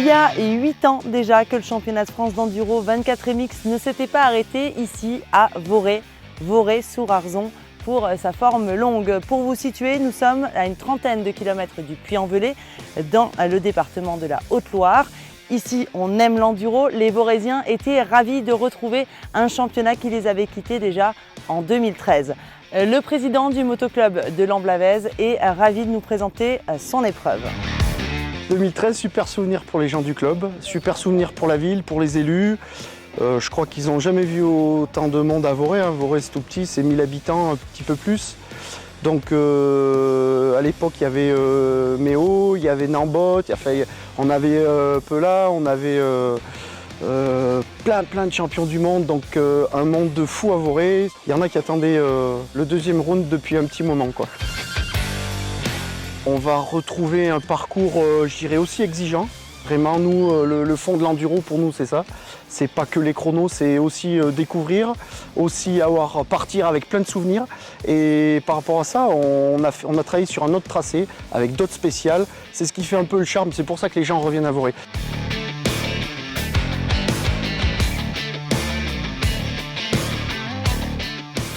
y a 8 ans déjà que le championnat de France d'enduro 24 MX ne s'était pas arrêté ici à Vorey-sur-Arzon pour sa forme longue. Pour vous situer, nous sommes à une trentaine de kilomètres du Puy-en-Velay dans le département de la Haute-Loire. Ici, on aime l'enduro. Les Voreziens étaient ravis de retrouver un championnat qui les avait quittés déjà en 2013. Le président du motoclub de Lamblavaise est ravi de nous présenter son épreuve. 2013, super souvenir pour les gens du club, super souvenir pour la ville, pour les élus. Je crois qu'ils n'ont jamais vu autant de monde à Vorey. Vorey, c'est tout petit, c'est 1000 habitants, un petit peu plus. Donc à l'époque, il y avait Méo, il y avait Nambot, on avait Pela, on avait plein de champions du monde, donc un monde de fous à Vorey. Il y en a qui attendaient le deuxième round depuis un petit moment, quoi. On va retrouver un parcours, je dirais, aussi exigeant. Vraiment, nous, le fond de l'enduro, pour nous, c'est ça. C'est pas que les chronos, c'est aussi découvrir, aussi partir avec plein de souvenirs. Et par rapport à ça, on a travaillé sur un autre tracé, avec d'autres spéciales. C'est ce qui fait un peu le charme, c'est pour ça que les gens reviennent à Vorey.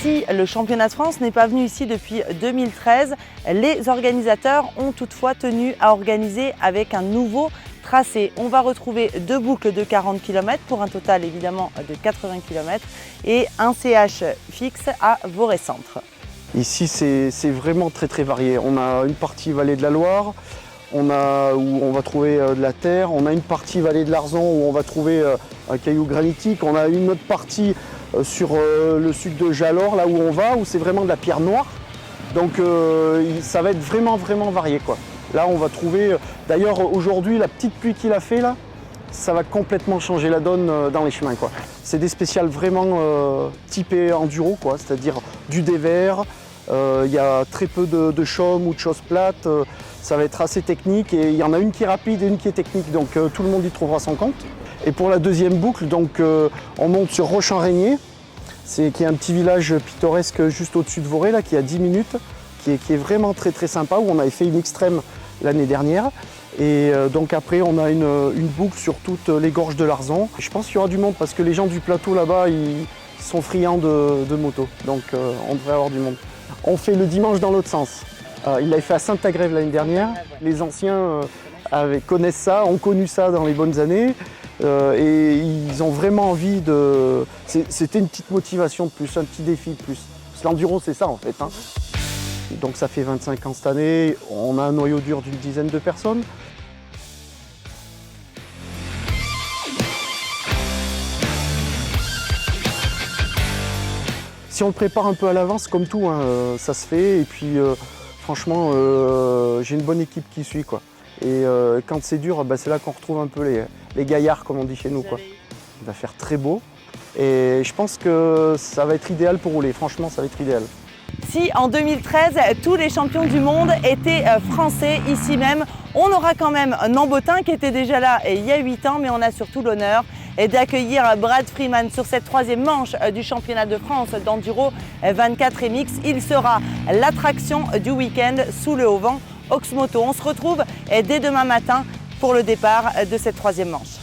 Si le championnat de France n'est pas venu ici depuis 2013, les organisateurs ont toutefois tenu à organiser avec un nouveau tracé. On va retrouver 2 boucles de 40 km pour un total évidemment de 80 km et un CH fixe à Vorey-Centre. Ici, c'est vraiment très varié. On a une partie vallée de la Loire, où on va trouver de la terre. On a une partie vallée de l'Arzon où on va trouver un caillou granitique. On a une autre partie sur le sud de Jalor, là où on va, où c'est vraiment de la pierre noire. Donc ça va être vraiment varié, quoi. Là, on va trouver, d'ailleurs aujourd'hui, la petite pluie qu'il a fait là, ça va complètement changer la donne dans les chemins, quoi. C'est des spéciales vraiment typées enduro, quoi, c'est-à-dire du dévers. Il y a très peu de chaumes ou de choses plates. Ça va être assez technique et il y en a une qui est rapide et une qui est technique, donc tout le monde y trouvera son compte. Et pour la deuxième boucle, donc, on monte sur Roche-en-Régnier, qui est un petit village pittoresque juste au-dessus de Vorey, là, qui est à 10 minutes, qui est vraiment très sympa, où on avait fait une extrême l'année dernière. Et donc après, on a une boucle sur toutes les gorges de l'Arzon. Je pense qu'il y aura du monde parce que les gens du plateau là-bas, ils sont friands de moto, donc on devrait avoir du monde. On fait le dimanche dans l'autre sens. Il l'avait fait à Sainte-Agrève l'année dernière. Les anciens connaissent ça, ont connu ça dans les bonnes années. Et ils ont vraiment envie de... C'était une petite motivation de plus, un petit défi de plus. Parce que l'enduro, c'est ça en fait. Donc ça fait 25 ans cette année. On a un noyau dur d'une dizaine de personnes. Si on le prépare un peu à l'avance, comme tout, ça se fait. Et puis franchement, j'ai une bonne équipe qui suit, quoi. Et quand c'est dur, c'est là qu'on retrouve un peu les gaillards, comme on dit chez nous, quoi. Il va faire très beau et je pense que ça va être idéal pour rouler. Franchement, ça va être idéal. Si en 2013, tous les champions du monde étaient français ici même, on aura quand même Nambotin qui était déjà là il y a 8 ans, mais on a surtout l'honneur d'accueillir Brad Freeman sur cette 3e manche du championnat de France d'enduro 24 MX. Il sera l'attraction du week-end sous le haut vent Oxmoto. On se retrouve dès demain matin pour le départ de cette 3e manche.